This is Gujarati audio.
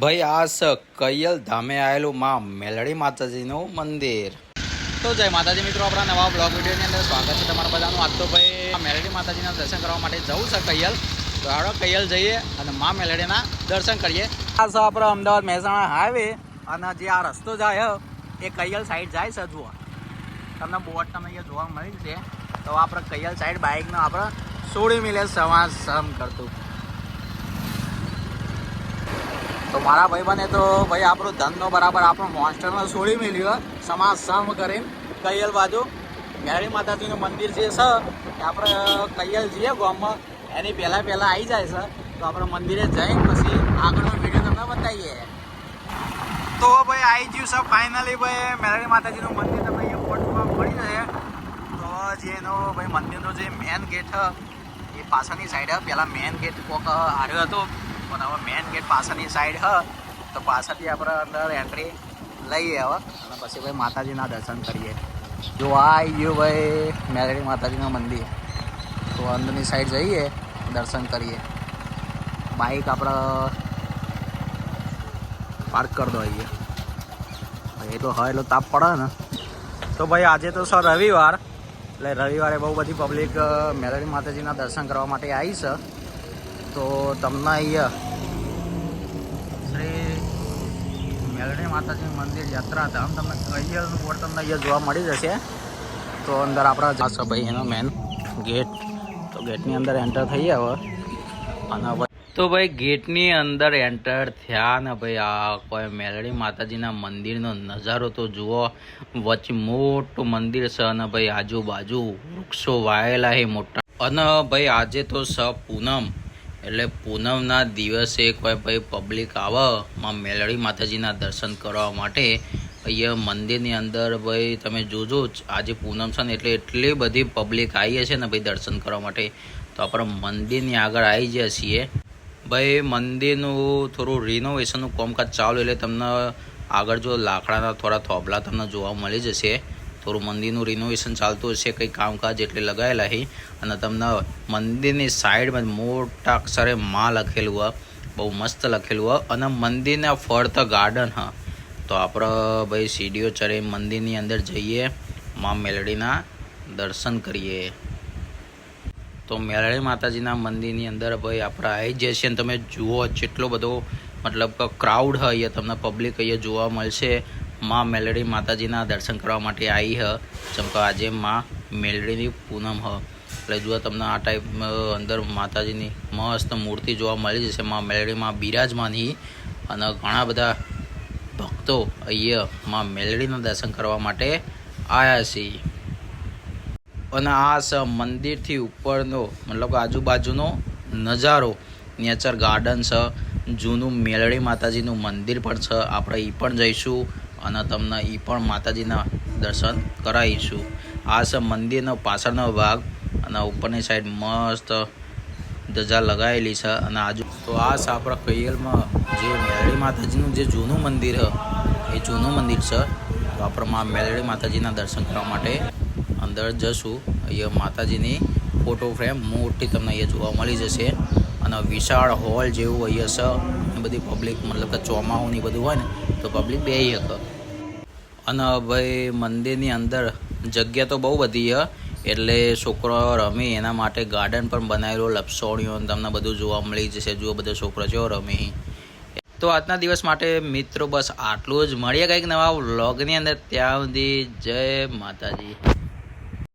ભાઈ આ કૈયલ ધામે આવેલું માં મેલડી માતાજીનું મંદિર. તો જય માતાજી મિત્રો, આપણા નવા બ્લોગ વિડીયોની અંદર સ્વાગત છે તમારા બધાનું. આજ તો ભાઈ મેલડી માતાજીના દર્શન કરવા માટે જવું છે કૈયલ. તો હાડો કૈયલ જઈએ અને માં મેલડીના દર્શન કરીએ. આ છે આપણે અમદાવાદ મહેસાણા હાઈવે અને જે આ રસ્તો જાય એ કૈયલ સાઈડ જાય છે. જુઓ તમને બોટ તમને અહીંયા જોવા મળી છે. તો આપણે કૈયલ સાઈડ બાઇકને આપણે છોડી મિલે સમ કરતું. તો મારા ભાઈબંધે તો ભાઈ આપણું ધનનો બરાબર આપણો મોન્સ્ટરનો છોડી મેળ્યો સમાજ સમ કરીને કૈયલ બાજુ મેલડી માતાજીનું મંદિર જે છે એ આપણે કૈયલ જઈએ ગામમાં એની પહેલાં આવી જાય છે. તો આપણે મંદિરે જઈને પછી આગળનો વિડીયો તમને બતાવીએ. તો ભાઈ આવી ગયું છે ફાઇનલી ભાઈ મેલડી માતાજીનું મંદિર તમને અહીંયા ફોટોમાં મળી જશે. તો જેનો ભાઈ મંદિરનો જે મેન ગેટ એ પાછળની સાઈડ પહેલાં મેન ગેટ કોક હાર્યો હતો, પણ હવે મેન ગેટ પાછળની સાઈડ તો પાછળથી આપણે અંદર એન્ટ્રી લઈએ હવે અને પછી ભાઈ માતાજીના દર્શન કરીએ. જો આવી ગયું ભાઈ મેલડી માતાજીનું મંદિર. તો અંદરની સાઈડ જઈએ દર્શન કરીએ. બાઇક આપણે પાર્ક કરી દો અહીંયા. એ તો હા એટલો તાપ પડે ને. તો ભાઈ આજે તો સર રવિવાર, એટલે રવિવારે બહુ બધી પબ્લિક મેલડી માતાજીના દર્શન કરવા માટે આવી છે. તો તમને અહીંયા શ્રી મેલડી માતાજીનું મંદિર યાત્રાધામ તમને કૈયલનું બોર્ડ તમને અહીંયા જોવા મળી જશે. તો અંદર આપણા જશે ભાઈ એનો મેન ગેટ. તો ગેટની અંદર એન્ટર થઈએ હવે અને તો ભાઈ ગેટની અંદર એન્ટર થયા ને ભાઈ આ કોઈ મેલડી માતાજીના મંદિરનો નજારો તો જુઓ. વચ્ચે મોટું મંદિર છે અને ભાઈ આજુબાજુ વૃક્ષો વાયેલા છે મોટા. અને ભાઈ આજે તો પૂનમ, એટલે પૂનમના દિવસે કોઈ ભાઈ પબ્લિક આવે માં મેલડી માતાજીના દર્શન કરવા માટે અહીંયા મંદિરની અંદર. ભાઈ તમે જોજો આજે પૂનમ છે ને એટલે એટલી બધી પબ્લિક આવી છે ને ભાઈ દર્શન કરવા માટે. તો આપણે મંદિરની આગળ આવી ગયા છીએ. ભાઈ મંદિરનું થોડું રિનોવેશનનું કામકાજ ચાલુ, એટલે તમને આગળ જો લાકડાના થોડા થોભલા તમને જોવા મળી જશે. થોડું મંદિરનું રિનોવેશન ચાલતું હશે, કંઈ કામકાજ એટલે લગાવેલા છે. અને તમને મંદિરની સાઈડમાં મોટા અક્ષરે માં લખેલું હોય, બહુ મસ્ત લખેલું હોય. અને મંદિરના ફરતા ગાર્ડન તો આપણે ભાઈ સીડીઓ ચડે મંદિરની અંદર જઈએ, માં મેલડીના દર્શન કરીએ. તો મેલડી માતાજીના મંદિરની અંદર ભાઈ આપણે આવી જઈએ છીએ. તમે જુઓ જેટલો બધો મતલબ કે ક્રાઉડ અહીંયા તમને પબ્લિક અહીંયા જોવા મળશે. માં મેલડી માતાજીના દર્શન કરવા માટે આવી જેમ કે આજે માં મેલડીની પૂનમ એટલે જુઓ તમને આ ટાઈપ અંદર માતાજીની મસ્ત મૂર્તિ જોવા મળી જશે. માં મેલડીમાં બિરાજમાની અને ઘણા બધા ભક્તો અહીંયા માં મેલડીના દર્શન કરવા માટે આવ્યા છે. અને આ મંદિરથી ઉપરનો મતલબ કે આજુબાજુનો નજારો, નેચર ગાર્ડન છે, જૂનું મેલડી માતાજીનું મંદિર પણ છે. આપણે એ પણ જઈશું અને તમને એ પણ માતાજીના દર્શન કરાવીશું. આ છે મંદિરનો પાછળનો ભાગ અને ઉપરની સાઈડ મસ્ત ધજા લગાવેલી છે. અને તો આ છે આપણા કૈયલમાં જે મેલડી માતાજીનું જે જૂનું મંદિર એ જૂનું મંદિર છે. તો આપણે માં મેલડી માતાજીના દર્શન કરવા માટે અંદર જશું. અહીંયા માતાજીની ફોટો ફ્રેમ મોટી તમને અહીંયા જોવા મળી જશે. અને વિશાળ હોલ જેવું અહીંયા છે. બધી પબ્લિક મતલબ કે ચોમાસુની બધું હોય ને તો પબ્લિક બેસી શકે. અને ભાઈ મંદિરની અંદર જગ્યા તો બહુ બધી એટલે છોકરો રમે એના માટે ગાર્ડન પણ બનાવેલો, લપસોણીઓ તમને બધું જોવા મળી જશે. જુઓ બધા છોકરા જેવો રમે. તો આજના દિવસ માટે મિત્રો બસ આટલું જ. મળીએ કંઈક નવા વ્લોગની અંદર. ત્યાં સુધી જય માતાજી.